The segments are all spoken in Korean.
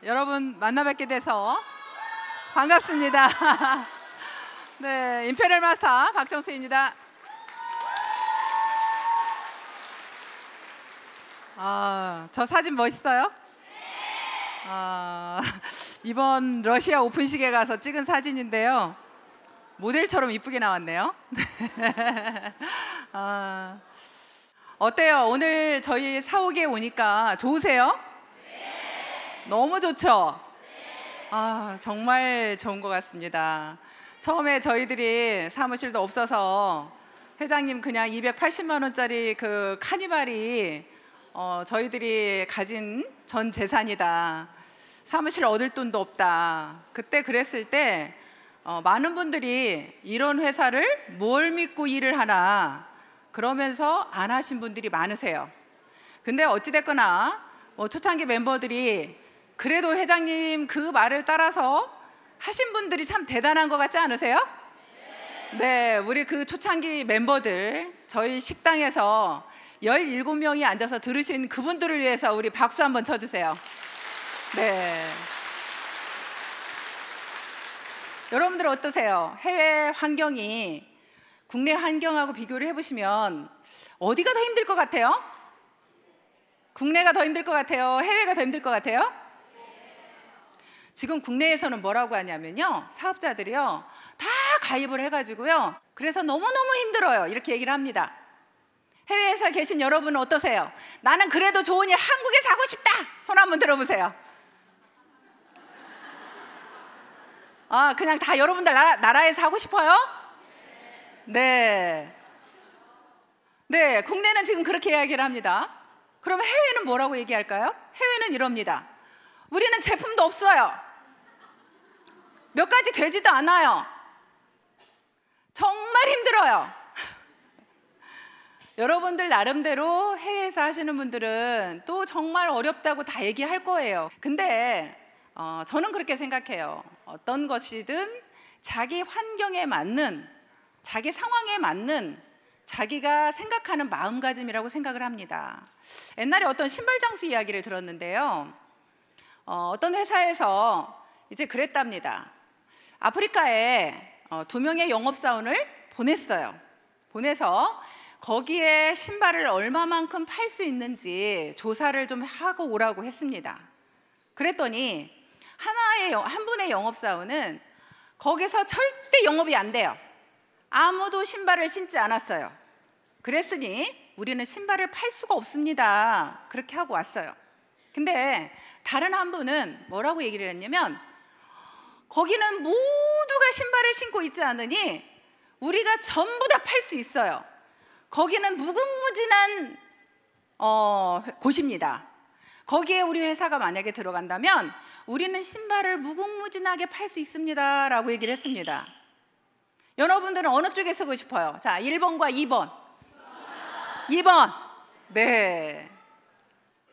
여러분 만나 뵙게 돼서 반갑습니다. 네, 임페리얼 마스터 박정수입니다. 저 사진 멋있어요? 이번 러시아 오픈식에 가서 찍은 사진인데요. 모델처럼 이쁘게 나왔네요. 어때요? 오늘 저희 사옥에 오니까 좋으세요? 너무 좋죠? 정말 좋은 것 같습니다. 처음에 저희들이 사무실도 없어서 회장님 그냥 280만 원짜리 그 카니발이 저희들이 가진 전 재산이다. 사무실 얻을 돈도 없다. 그때 그랬을 때 많은 분들이 이런 회사를 뭘 믿고 일을 하나 그러면서 안 하신 분들이 많으세요. 근데 어찌됐거나 초창기 멤버들이 그래도 회장님 그 말을 따라서 하신 분들이 참 대단한 것 같지 않으세요? 네, 우리 그 초창기 멤버들 저희 식당에서 17명이 앉아서 들으신 그분들을 위해서 우리 박수 한번 쳐주세요. 네. 여러분들 어떠세요? 해외 환경이 국내 환경하고 비교를 해보시면 어디가 더 힘들 것 같아요? 국내가 더 힘들 것 같아요? 해외가 더 힘들 것 같아요? 지금 국내에서는 뭐라고 하냐면요, 사업자들이요 다 가입을 해가지고요, 그래서 너무너무 힘들어요 이렇게 얘기를 합니다. 해외에서 계신 여러분은 어떠세요? 나는 그래도 좋으니 한국에 사고 싶다! 손 한번 들어보세요. 그냥 다 여러분들 나라에서 하고 싶어요? 네. 네, 국내는 지금 그렇게 이야기를 합니다. 그럼 해외는 뭐라고 얘기할까요? 해외는 이럽니다. 우리는 제품도 없어요. 몇 가지 되지도 않아요. 정말 힘들어요. 여러분들 나름대로 해외에서 하시는 분들은 또 정말 어렵다고 다 얘기할 거예요. 근데 저는 그렇게 생각해요. 어떤 것이든 자기 환경에 맞는, 자기 상황에 맞는 자기가 생각하는 마음가짐이라고 생각을 합니다. 옛날에 어떤 신발 장수 이야기를 들었는데요, 어떤 회사에서 이제 그랬답니다. 아프리카에 2명의 영업사원을 보냈어요. 보내서 거기에 신발을 얼마만큼 팔 수 있는지 조사를 좀 하고 오라고 했습니다. 그랬더니 한 분의 영업사원은 거기서 절대 영업이 안 돼요. 아무도 신발을 신지 않았어요. 그랬으니 우리는 신발을 팔 수가 없습니다. 그렇게 하고 왔어요. 근데 다른 한 분은 뭐라고 얘기를 했냐면, 거기는 모두가 신발을 신고 있지 않으니 우리가 전부 다 팔 수 있어요. 거기는 무궁무진한 곳입니다. 거기에 우리 회사가 만약에 들어간다면 우리는 신발을 무궁무진하게 팔 수 있습니다 라고 얘기를 했습니다. 여러분들은 어느 쪽에 쓰고 싶어요? 자, 1번과 2번. 2번. 네,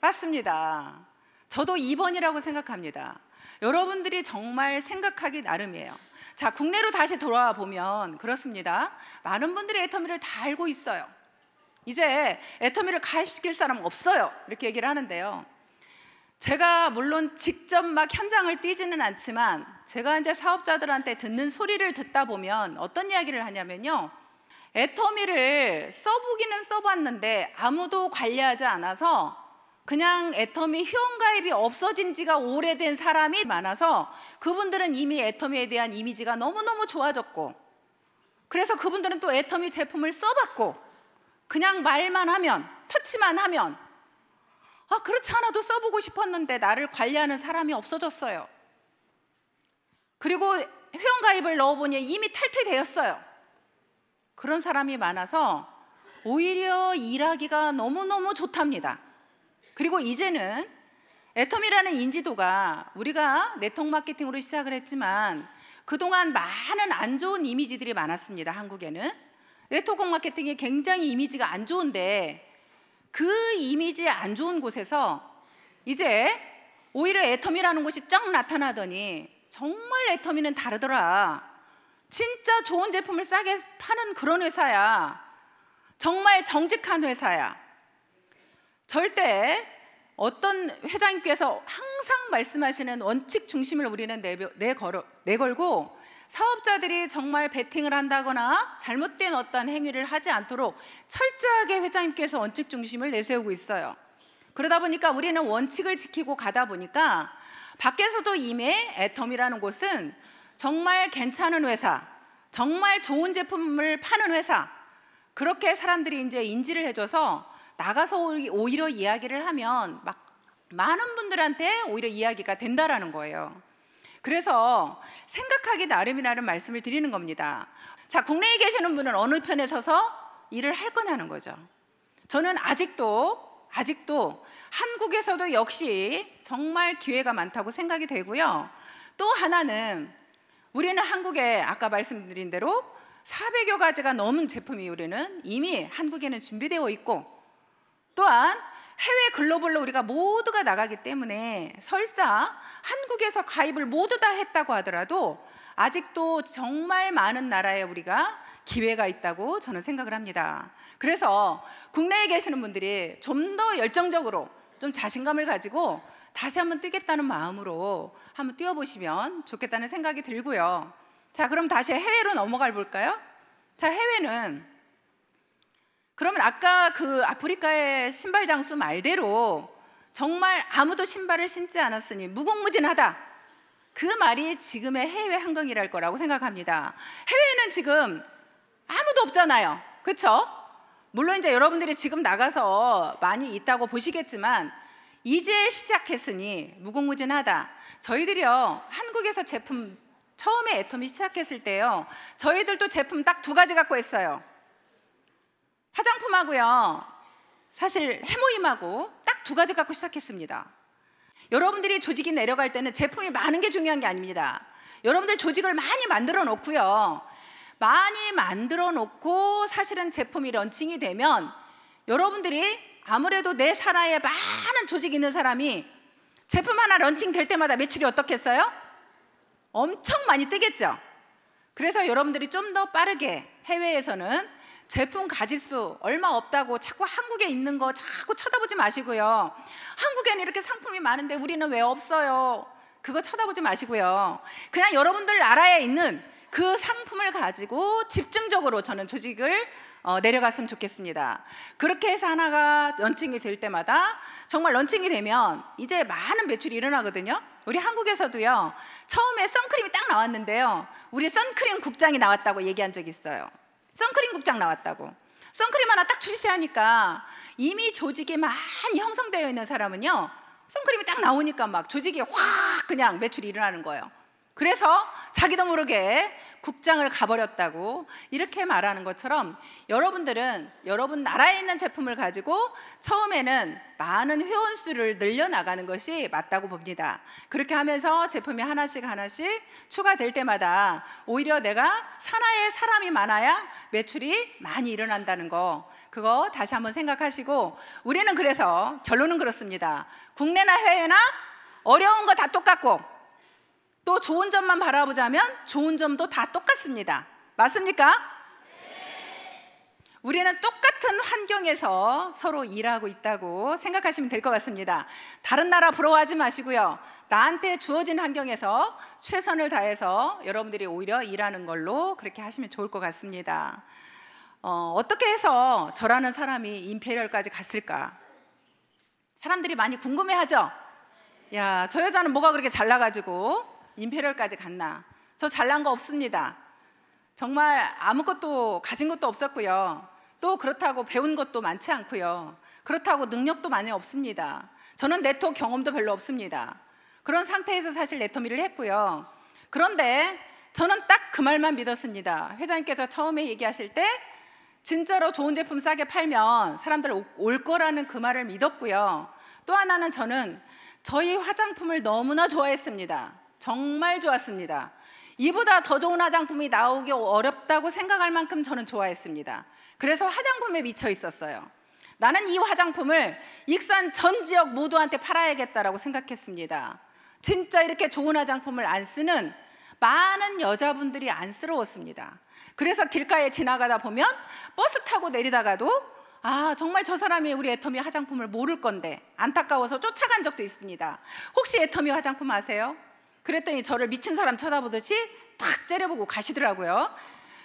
맞습니다. 저도 2번이라고 생각합니다. 여러분들이 정말 생각하기 나름이에요. 자, 국내로 다시 돌아와 보면 그렇습니다. 많은 분들이 애터미를 다 알고 있어요. 이제 애터미를 가입시킬 사람 없어요 이렇게 얘기를 하는데요, 제가 물론 직접 막 현장을 뛰지는 않지만 제가 이제 사업자들한테 듣는 소리를 듣다 보면 어떤 이야기를 하냐면요, 애터미를 써보기는 써봤는데 아무도 관리하지 않아서 그냥 애터미 회원가입이 없어진 지가 오래된 사람이 많아서 그분들은 이미 애터미에 대한 이미지가 너무너무 좋아졌고, 그래서 그분들은 또 애터미 제품을 써봤고, 그냥 말만 하면, 터치만 하면 그렇지 않아도 써보고 싶었는데 나를 관리하는 사람이 없어졌어요. 그리고 회원가입을 넣어보니 이미 탈퇴되었어요. 그런 사람이 많아서 오히려 일하기가 너무너무 좋답니다. 그리고 이제는 애터미라는 인지도가, 우리가 네트워크 마케팅으로 시작을 했지만 그동안 많은 안 좋은 이미지들이 많았습니다. 한국에는 네트워크 마케팅이 굉장히 이미지가 안 좋은데, 그 이미지 안 좋은 곳에서 이제 오히려 애터미라는 곳이 쫙 나타나더니 정말 애터미는 다르더라, 진짜 좋은 제품을 싸게 파는 그런 회사야, 정말 정직한 회사야. 절대 어떤 회장님께서 항상 항상 말씀하시는 원칙 중심을 우리는 내걸고 사업자들이 정말 베팅을 한다거나 잘못된 어떤 행위를 하지 않도록 철저하게 회장님께서 원칙 중심을 내세우고 있어요. 그러다 보니까 우리는 원칙을 지키고 가다 보니까 밖에서도 이미 애텀이라는 곳은 정말 괜찮은 회사, 정말 좋은 제품을 파는 회사, 그렇게 사람들이 이제 인지를 해줘서 나가서 오히려 이야기를 하면 막 많은 분들한테 오히려 이야기가 된다라는 거예요. 그래서 생각하기 나름이라는 말씀을 드리는 겁니다. 자, 국내에 계시는 분은 어느 편에 서서 일을 할 거냐는 거죠. 저는 아직도 한국에서도 역시 정말 기회가 많다고 생각이 되고요. 또 하나는 우리는 한국에 아까 말씀드린 대로 400여 가지가 넘은 제품이 우리는 이미 한국에는 준비되어 있고, 또한 해외 글로벌로 우리가 모두가 나가기 때문에 설사 한국에서 가입을 모두 다 했다고 하더라도 아직도 정말 많은 나라에 우리가 기회가 있다고 저는 생각을 합니다. 그래서 국내에 계시는 분들이 좀 더 열정적으로 좀 자신감을 가지고 다시 한번 뛰겠다는 마음으로 한번 뛰어보시면 좋겠다는 생각이 들고요. 자, 그럼 다시 해외로 넘어가 볼까요? 자, 해외는 그러면 아까 그 아프리카의 신발 장수 말대로 정말 아무도 신발을 신지 않았으니 무궁무진하다, 그 말이 지금의 해외 환경이랄 거라고 생각합니다. 해외에는 지금 아무도 없잖아요, 그렇죠? 물론 이제 여러분들이 지금 나가서 많이 있다고 보시겠지만 이제 시작했으니 무궁무진하다. 저희들이요, 한국에서 제품 처음에 애텀이 시작했을 때요, 저희들도 제품 딱 2가지 갖고 했어요. 화장품하고요, 사실 해모임하고 딱 2가지 갖고 시작했습니다. 여러분들이 조직이 내려갈 때는 제품이 많은 게 중요한 게 아닙니다. 여러분들 조직을 많이 만들어 놓고요, 많이 만들어 놓고 사실은 제품이 런칭이 되면 여러분들이 아무래도 내 산하에 많은 조직이 있는 사람이 제품 하나 런칭 될 때마다 매출이 어떻겠어요? 엄청 많이 뜨겠죠. 그래서 여러분들이 좀 더 빠르게 해외에서는 제품 가짓수 얼마 없다고 자꾸 한국에 있는 거 자꾸 쳐다보지 마시고요. 한국에는 이렇게 상품이 많은데 우리는 왜 없어요? 그거 쳐다보지 마시고요. 그냥 여러분들 나라에 있는 그 상품을 가지고 집중적으로 저는 조직을 내려갔으면 좋겠습니다. 그렇게 해서 하나가 런칭이 될 때마다 정말 런칭이 되면 이제 많은 매출이 일어나거든요. 우리 한국에서도요, 처음에 선크림이 딱 나왔는데요, 우리 선크림 국장이 나왔다고 얘기한 적이 있어요. 선크림 국장 나왔다고. 선크림 하나 딱 출시하니까 이미 조직이 많이 형성되어 있는 사람은요, 선크림이 딱 나오니까 막 조직이 확 그냥 매출이 일어나는 거예요. 그래서 자기도 모르게 국장을 가버렸다고 이렇게 말하는 것처럼 여러분들은 여러분 나라에 있는 제품을 가지고 처음에는 많은 회원수를 늘려나가는 것이 맞다고 봅니다. 그렇게 하면서 제품이 하나씩 추가될 때마다 오히려 내가 산하에 사람이 많아야 매출이 많이 일어난다는 거, 그거 다시 한번 생각하시고, 우리는 그래서 결론은 그렇습니다. 국내나 해외나 어려운 거 다 똑같고 또 좋은 점만 바라보자면 좋은 점도 다 똑같습니다. 맞습니까? 네. 우리는 똑같은 환경에서 서로 일하고 있다고 생각하시면 될 것 같습니다. 다른 나라 부러워하지 마시고요, 나한테 주어진 환경에서 최선을 다해서 여러분들이 오히려 일하는 걸로 그렇게 하시면 좋을 것 같습니다. 어떻게 해서 저라는 사람이 임페리얼까지 갔을까? 사람들이 많이 궁금해하죠? 야, 저 여자는 뭐가 그렇게 잘나가지고 임페리얼까지 갔나? 저 잘난 거 없습니다. 정말 아무것도 가진 것도 없었고요, 또 그렇다고 배운 것도 많지 않고요, 그렇다고 능력도 많이 없습니다. 저는 네트워크 경험도 별로 없습니다. 그런 상태에서 사실 네터미를 했고요. 그런데 저는 딱 그 말만 믿었습니다. 회장님께서 처음에 얘기하실 때 진짜로 좋은 제품 싸게 팔면 사람들 올 거라는 그 말을 믿었고요. 또 하나는 저는 저희 화장품을 너무나 좋아했습니다. 정말 좋았습니다. 이보다 더 좋은 화장품이 나오기 어렵다고 생각할 만큼 저는 좋아했습니다. 그래서 화장품에 미쳐 있었어요. 나는 이 화장품을 익산 전 지역 모두한테 팔아야겠다라고 생각했습니다. 진짜 이렇게 좋은 화장품을 안 쓰는 많은 여자분들이 안쓰러웠습니다. 그래서 길가에 지나가다 보면 버스 타고 내리다가도 정말 저 사람이 우리 애터미 화장품을 모를 건데 안타까워서 쫓아간 적도 있습니다. 혹시 애터미 화장품 아세요? 그랬더니 저를 미친 사람 쳐다보듯이 탁 째려보고 가시더라고요.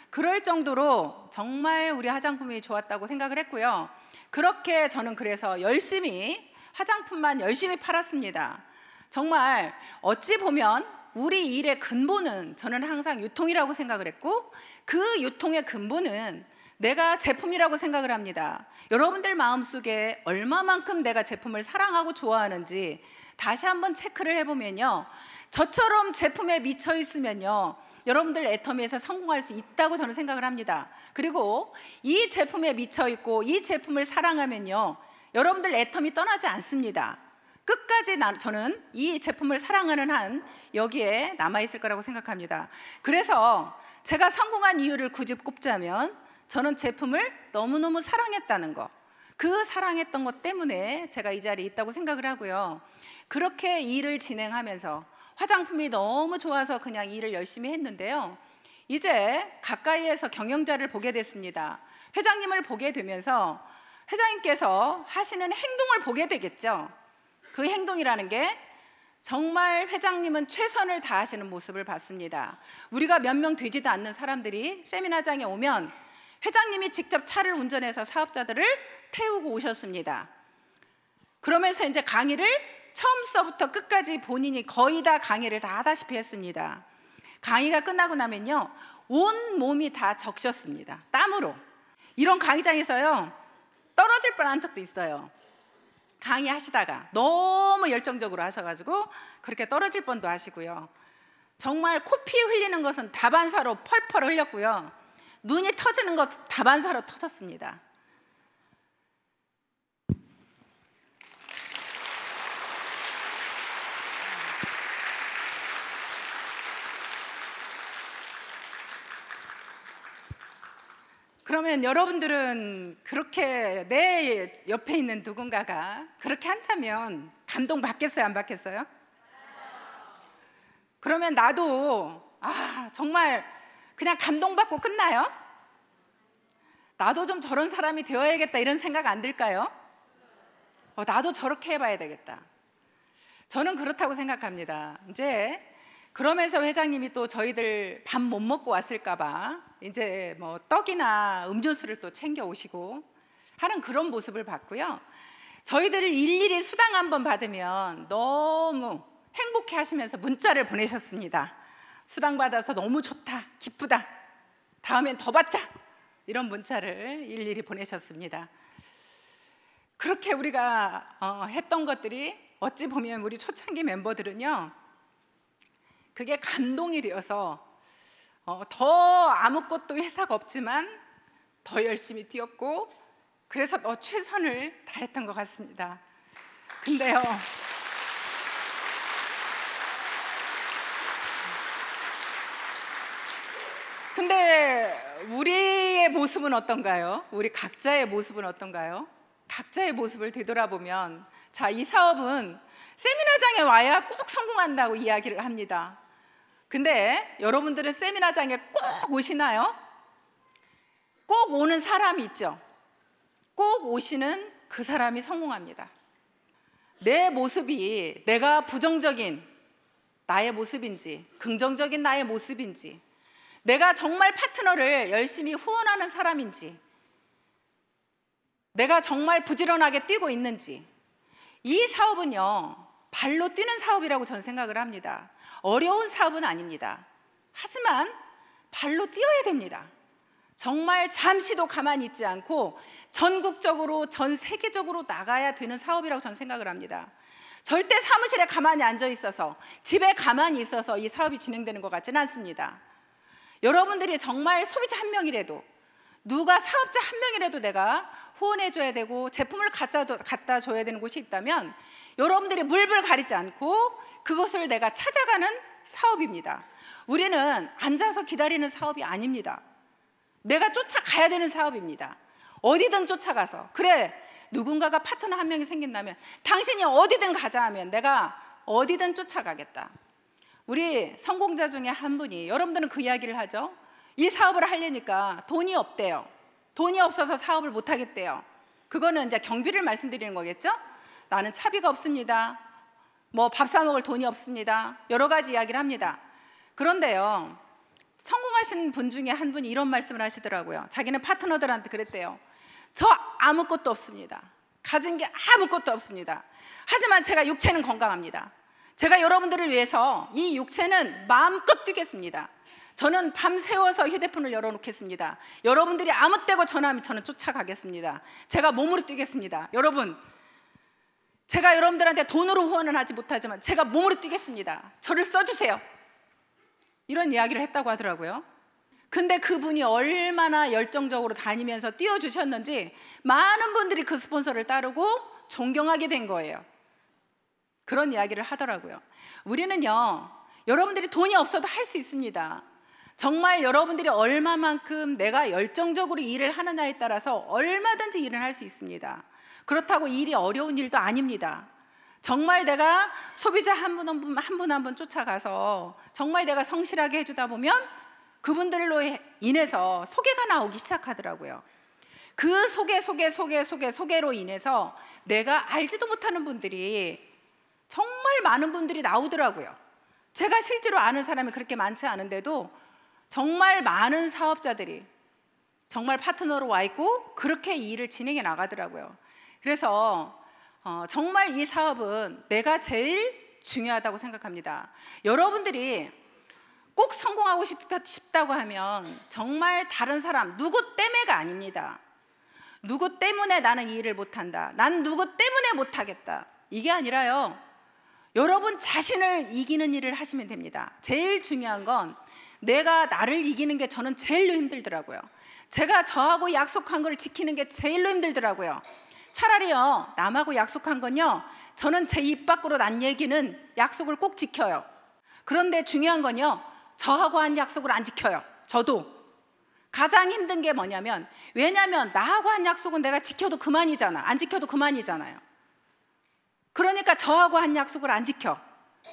그럴 정도로 정말 우리 화장품이 좋았다고 생각을 했고요. 그렇게 저는 그래서 열심히 화장품만 열심히 팔았습니다. 정말 어찌 보면 우리 일의 근본은 저는 항상 유통이라고 생각을 했고, 그 유통의 근본은 내가 제품이라고 생각을 합니다. 여러분들 마음속에 얼마만큼 내가 제품을 사랑하고 좋아하는지 다시 한번 체크를 해보면요, 저처럼 제품에 미쳐 있으면요, 여러분들 애터미에서 성공할 수 있다고 저는 생각을 합니다. 그리고 이 제품에 미쳐 있고 이 제품을 사랑하면요, 여러분들 애터미 떠나지 않습니다. 끝까지 저는 이 제품을 사랑하는 한 여기에 남아있을 거라고 생각합니다. 그래서 제가 성공한 이유를 굳이 꼽자면 저는 제품을 너무너무 사랑했다는 거, 그 사랑했던 것 때문에 제가 이 자리에 있다고 생각을 하고요. 그렇게 일을 진행하면서 화장품이 너무 좋아서 그냥 일을 열심히 했는데요, 이제 가까이에서 경영자를 보게 됐습니다. 회장님을 보게 되면서 회장님께서 하시는 행동을 보게 되겠죠. 그 행동이라는 게 정말 회장님은 최선을 다하시는 모습을 봤습니다. 우리가 몇 명 되지도 않는 사람들이 세미나장에 오면 회장님이 직접 차를 운전해서 사업자들을 태우고 오셨습니다. 그러면서 이제 강의를 처음서부터 끝까지 본인이 거의 다 강의를 다 하다시피 했습니다. 강의가 끝나고 나면요, 온 몸이 다 적셨습니다. 땀으로. 이런 강의장에서요, 떨어질 뻔한 적도 있어요. 강의하시다가 너무 열정적으로 하셔가지고 그렇게 떨어질 뻔도 하시고요. 정말 코피 흘리는 것은 다반사로 펄펄 흘렸고요. 눈이 터지는 것도 다반사로 터졌습니다. 그러면 여러분들은 그렇게 내 옆에 있는 누군가가 그렇게 한다면 감동 받겠어요, 안 받겠어요? 그러면 나도 정말 그냥 감동받고 끝나요? 나도 좀 저런 사람이 되어야겠다 이런 생각 안 들까요? 나도 저렇게 해봐야 되겠다. 저는 그렇다고 생각합니다. 이제 그러면서 회장님이 또 저희들 밥 못 먹고 왔을까봐 이제 뭐 떡이나 음료수를 또 챙겨 오시고 하는 그런 모습을 봤고요. 저희들을 일일이 수당 한번 받으면 너무 행복해 하시면서 문자를 보내셨습니다. 수당 받아서 너무 좋다, 기쁘다, 다음엔 더 받자, 이런 문자를 일일이 보내셨습니다. 그렇게 우리가 했던 것들이 어찌 보면 우리 초창기 멤버들은요, 그게 감동이 되어서 더 아무것도 회사가 없지만 더 열심히 뛰었고, 그래서 더 최선을 다했던 것 같습니다. 근데요, 근데 우리의 모습은 어떤가요? 우리 각자의 모습은 어떤가요? 각자의 모습을 되돌아보면, 자, 이 사업은 세미나장에 와야 꼭 성공한다고 이야기를 합니다. 근데 여러분들은 세미나장에 꼭 오시나요? 꼭 오는 사람이 있죠. 꼭 오시는 그 사람이 성공합니다. 내 모습이 내가 부정적인 나의 모습인지 긍정적인 나의 모습인지, 내가 정말 파트너를 열심히 후원하는 사람인지, 내가 정말 부지런하게 뛰고 있는지, 이 사업은요, 발로 뛰는 사업이라고 저는 생각을 합니다. 어려운 사업은 아닙니다. 하지만 발로 뛰어야 됩니다. 정말 잠시도 가만히 있지 않고 전국적으로, 전 세계적으로 나가야 되는 사업이라고 저는 생각을 합니다. 절대 사무실에 가만히 앉아 있어서, 집에 가만히 있어서 이 사업이 진행되는 것 같지는 않습니다. 여러분들이 정말 소비자 한 명이라도, 누가 사업자 한 명이라도 내가 후원해줘야 되고 제품을 갖다 줘야 되는 곳이 있다면 여러분들이 물불 가리지 않고 그것을 내가 찾아가는 사업입니다. 우리는 앉아서 기다리는 사업이 아닙니다. 내가 쫓아가야 되는 사업입니다. 어디든 쫓아가서, 그래, 누군가가 파트너 한 명이 생긴다면 당신이 어디든 가자 하면 내가 어디든 쫓아가겠다. 우리 성공자 중에 한 분이, 여러분들은 그 이야기를 하죠. 이 사업을 하려니까 돈이 없대요. 돈이 없어서 사업을 못 하겠대요. 그거는 이제 경비를 말씀드리는 거겠죠? 나는 차비가 없습니다. 뭐 밥 사 먹을 돈이 없습니다. 여러 가지 이야기를 합니다. 그런데요, 성공하신 분 중에 한 분이 이런 말씀을 하시더라고요. 자기는 파트너들한테 그랬대요. 저 아무것도 없습니다. 가진 게 아무것도 없습니다. 하지만 제가 육체는 건강합니다. 제가 여러분들을 위해서 이 육체는 마음껏 뛰겠습니다. 저는 밤새워서 휴대폰을 열어놓겠습니다. 여러분들이 아무 때고 전화하면 저는 쫓아가겠습니다. 제가 몸으로 뛰겠습니다. 여러분, 제가 여러분들한테 돈으로 후원은 하지 못하지만 제가 몸으로 뛰겠습니다. 저를 써주세요. 이런 이야기를 했다고 하더라고요. 근데 그분이 얼마나 열정적으로 다니면서 띄워주셨는지 많은 분들이 그 스폰서를 따르고 존경하게 된 거예요. 그런 이야기를 하더라고요. 우리는요, 여러분들이 돈이 없어도 할 수 있습니다. 정말 여러분들이 얼마만큼 내가 열정적으로 일을 하느냐에 따라서 얼마든지 일을 할 수 있습니다. 그렇다고 일이 어려운 일도 아닙니다. 정말 내가 소비자 한 분 한 분 쫓아가서 정말 내가 성실하게 해주다 보면 그분들로 인해서 소개가 나오기 시작하더라고요. 그 소개로 인해서 내가 알지도 못하는 분들이 정말 많은 분들이 나오더라고요. 제가 실제로 아는 사람이 그렇게 많지 않은데도 정말 많은 사업자들이 정말 파트너로 와 있고 그렇게 이 일을 진행해 나가더라고요. 그래서 정말 이 사업은 내가 제일 중요하다고 생각합니다. 여러분들이 꼭 성공하고 싶다고 하면 정말 다른 사람 누구 때문에가 아닙니다. 누구 때문에 나는 이 일을 못한다, 난 누구 때문에 못하겠다, 이게 아니라요, 여러분 자신을 이기는 일을 하시면 됩니다. 제일 중요한 건 내가 나를 이기는 게 저는 제일로 힘들더라고요. 제가 저하고 약속한 걸 지키는 게 제일로 힘들더라고요. 차라리요, 남하고 약속한 건요, 저는 제 입 밖으로 난 얘기는 약속을 꼭 지켜요. 그런데 중요한 건요, 저하고 한 약속을 안 지켜요. 저도. 가장 힘든 게 뭐냐면, 왜냐면 나하고 한 약속은 내가 지켜도 그만이잖아. 안 지켜도 그만이잖아요. 그러니까 저하고 한 약속을 안 지켜.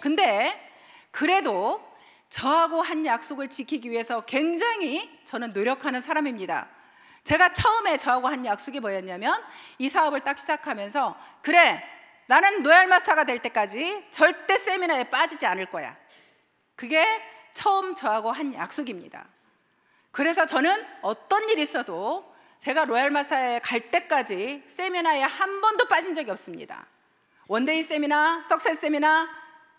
근데 그래도 저하고 한 약속을 지키기 위해서 굉장히 저는 노력하는 사람입니다. 제가 처음에 저하고 한 약속이 뭐였냐면, 이 사업을 딱 시작하면서, 그래, 나는 로얄마스터가 될 때까지 절대 세미나에 빠지지 않을 거야. 그게 처음 저하고 한 약속입니다. 그래서 저는 어떤 일이 있어도 제가 로얄마스터에 갈 때까지 세미나에 한 번도 빠진 적이 없습니다. 원데이 세미나, 석세스 세미나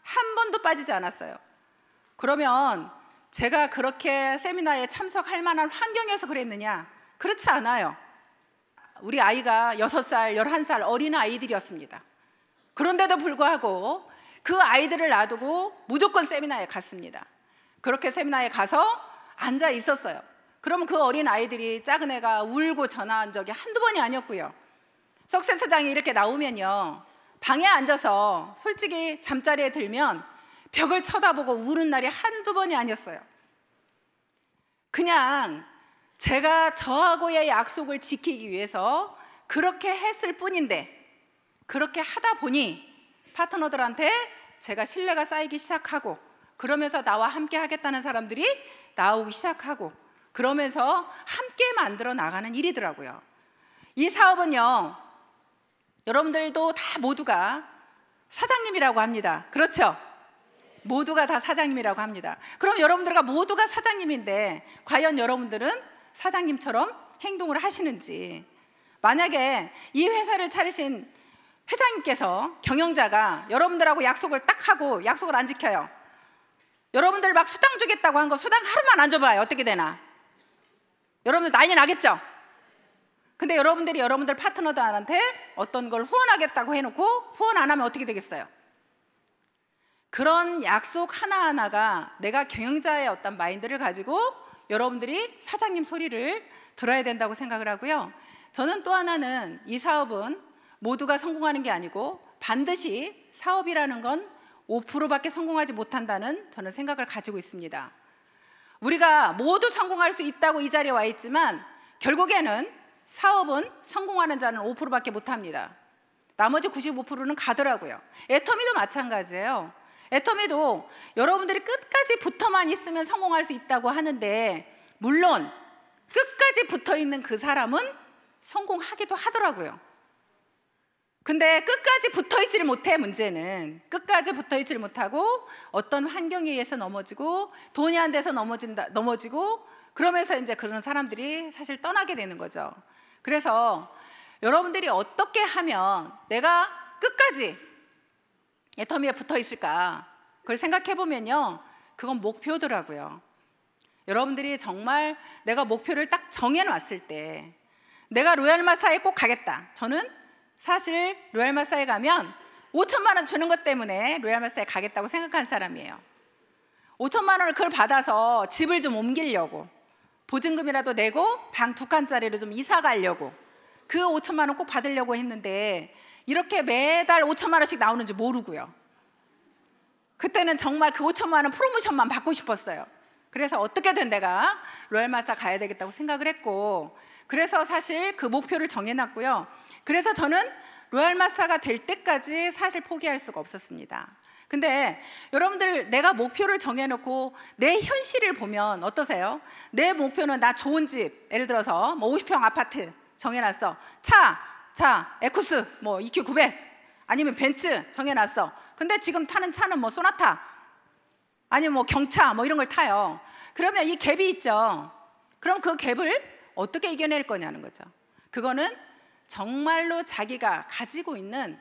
한 번도 빠지지 않았어요. 그러면 제가 그렇게 세미나에 참석할 만한 환경에서 그랬느냐? 그렇지 않아요. 우리 아이가 6살, 11살 어린 아이들이었습니다. 그런데도 불구하고 그 아이들을 놔두고 무조건 세미나에 갔습니다. 그렇게 세미나에 가서 앉아 있었어요. 그러면 그 어린 아이들이, 작은 애가 울고 전화한 적이 한두 번이 아니었고요. 석세사장이 이렇게 나오면요, 방에 앉아서 솔직히 잠자리에 들면 벽을 쳐다보고 우는 날이 한두 번이 아니었어요. 그냥 제가 저하고의 약속을 지키기 위해서 그렇게 했을 뿐인데, 그렇게 하다 보니 파트너들한테 제가 신뢰가 쌓이기 시작하고, 그러면서 나와 함께 하겠다는 사람들이 나오기 시작하고, 그러면서 함께 만들어 나가는 일이더라고요. 이 사업은요, 여러분들도 다 모두가 사장님이라고 합니다. 그렇죠? 모두가 다 사장님이라고 합니다. 그럼 여러분들과 모두가 사장님인데 과연 여러분들은 사장님처럼 행동을 하시는지. 만약에 이 회사를 차리신 회장님께서, 경영자가 여러분들하고 약속을 딱 하고 약속을 안 지켜요. 여러분들 막 수당 주겠다고 한 거 수당 하루만 안 줘봐요. 어떻게 되나? 여러분들 난리 나겠죠? 근데 여러분들이 여러분들 파트너들한테 어떤 걸 후원하겠다고 해놓고 후원 안 하면 어떻게 되겠어요? 그런 약속 하나하나가 내가 경영자의 어떤 마인드를 가지고 여러분들이 사장님 소리를 들어야 된다고 생각을 하고요. 저는 또 하나는, 이 사업은 모두가 성공하는 게 아니고 반드시 사업이라는 건 5%밖에 성공하지 못한다는 저는 생각을 가지고 있습니다. 우리가 모두 성공할 수 있다고 이 자리에 와 있지만 결국에는 사업은 성공하는 자는 5%밖에 못합니다. 나머지 95%는 가더라고요. 애터미도 마찬가지예요. 애터미도 여러분들이 끝까지 붙어만 있으면 성공할 수 있다고 하는데, 물론 끝까지 붙어있는 그 사람은 성공하기도 하더라고요. 근데 끝까지 붙어있지를 못해. 문제는 끝까지 붙어있지를 못하고 어떤 환경에 의해서 넘어지고 돈이 안 돼서 넘어지고 그러면서 이제 그런 사람들이 사실 떠나게 되는 거죠. 그래서 여러분들이 어떻게 하면 내가 끝까지 애터미에 붙어 있을까? 그걸 생각해 보면요, 그건 목표더라고요. 여러분들이 정말 내가 목표를 딱 정해놨을 때 내가 로얄 마사에 꼭 가겠다. 저는 사실 로얄 마사에 가면 5천만 원 주는 것 때문에 로얄 마사에 가겠다고 생각한 사람이에요. 5천만 원을 그걸 받아서 집을 좀 옮기려고, 보증금이라도 내고 방 2칸짜리로 좀 이사 가려고, 그 5천만 원 꼭 받으려고 했는데 이렇게 매달 5천만 원씩 나오는지 모르고요. 그때는 정말 그 5천만 원 프로모션만 받고 싶었어요. 그래서 어떻게든 내가 로얄 마사 가야 되겠다고 생각을 했고, 그래서 사실 그 목표를 정해놨고요. 그래서 저는 로얄 마사가 될 때까지 사실 포기할 수가 없었습니다. 근데 여러분들, 내가 목표를 정해놓고 내 현실을 보면 어떠세요? 내 목표는 나 좋은 집, 예를 들어서 뭐 50평 아파트 정해놨어. 차 에쿠스 뭐 EQ 900 아니면 벤츠 정해놨어. 근데 지금 타는 차는 뭐 소나타 아니면 뭐 경차 뭐 이런 걸 타요. 그러면 이 갭이 있죠. 그럼 그 갭을 어떻게 이겨낼 거냐는 거죠. 그거는 정말로 자기가 가지고 있는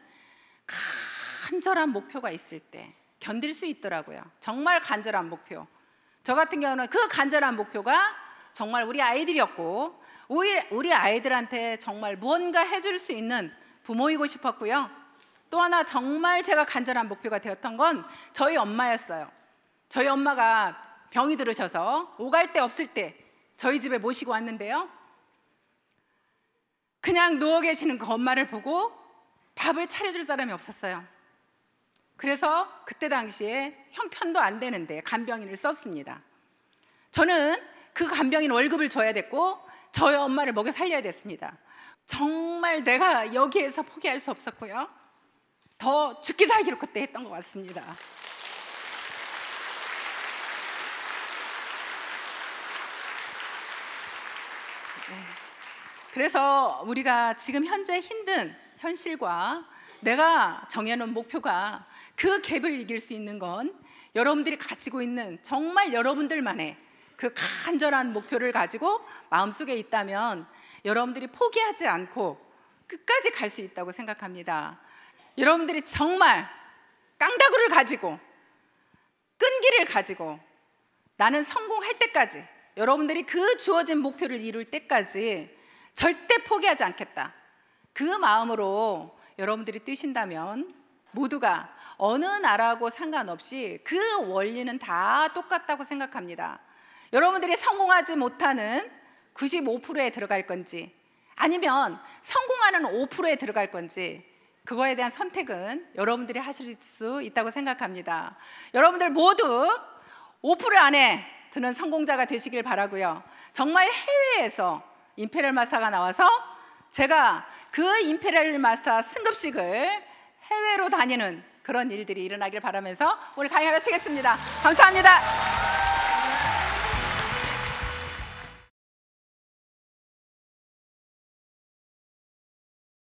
간절한 목표가 있을 때 견딜 수 있더라고요. 정말 간절한 목표. 저 같은 경우는 그 간절한 목표가 정말 우리 아이들이었고, 우리 아이들한테 정말 무언가 해줄 수 있는 부모이고 싶었고요. 또 하나 정말 제가 간절한 목표가 되었던 건 저희 엄마였어요. 저희 엄마가 병이 들으셔서 오갈 데 없을 때 저희 집에 모시고 왔는데요, 그냥 누워 계시는 그 엄마를 보고 밥을 차려줄 사람이 없었어요. 그래서 그때 당시에 형편도 안 되는데 간병인을 썼습니다. 저는 그 간병인 월급을 줘야 됐고 저희 엄마를 먹여 살려야 됐습니다. 정말 내가 여기에서 포기할 수 없었고요, 더 죽기 살기로 그때 했던 것 같습니다. 그래서 우리가 지금 현재 힘든 현실과 내가 정해놓은 목표가 그 갭을 이길 수 있는 건 여러분들이 가지고 있는 정말 여러분들만의 그 간절한 목표를 가지고 마음속에 있다면 여러분들이 포기하지 않고 끝까지 갈 수 있다고 생각합니다. 여러분들이 정말 깡다구를 가지고 끈기를 가지고 나는 성공할 때까지, 여러분들이 그 주어진 목표를 이룰 때까지 절대 포기하지 않겠다, 그 마음으로 여러분들이 뛰신다면 모두가 어느 나라하고 상관없이 그 원리는 다 똑같다고 생각합니다. 여러분들이 성공하지 못하는 95%에 들어갈 건지 아니면 성공하는 5%에 들어갈 건지, 그거에 대한 선택은 여러분들이 하실 수 있다고 생각합니다. 여러분들 모두 5% 안에 드는 성공자가 되시길 바라고요. 정말 해외에서 임페리얼 마스터가 나와서 제가 그 임페리얼 마스터 승급식을 해외로 다니는 그런 일들이 일어나길 바라면서 오늘 강의 마치겠습니다. 감사합니다.